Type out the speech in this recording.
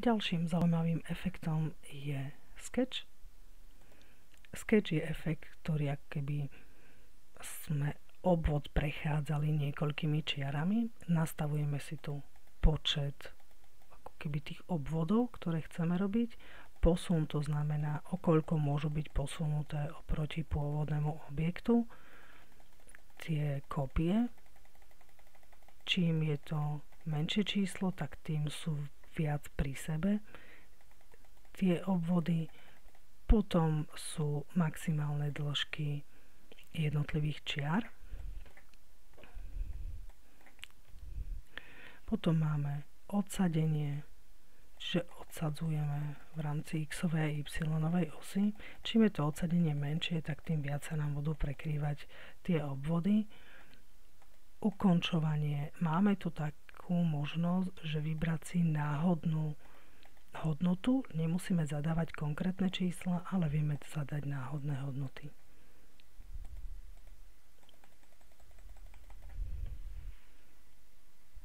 Ďalším zaujímavým efektom je sketch. Sketch je efekt, ktorý akoby sme obvod prechádzali niekoľkými čiarami. Nastavujeme si tu počet ako keby tých obvodov, ktoré chceme robiť. Posun to znamená, o koľko môžu byť posunuté oproti pôvodnému objektu. Tie kopie, čím je to menšie číslo, tak tým sú viac pri sebe. Tie obvody potom sú maximálne dĺžky jednotlivých čiar. Potom máme odsadenie, že odsadzujeme v rámci x-ovej a y-ovej osy. Čím je to odsadenie menšie, tak tým viac sa nám budú prekrývať tie obvody. Ukončovanie. Máme tu takú možnosť, že vybrať si náhodnú hodnotu. Nemusíme zadávať konkrétne čísla, ale vieme zadať náhodné hodnoty.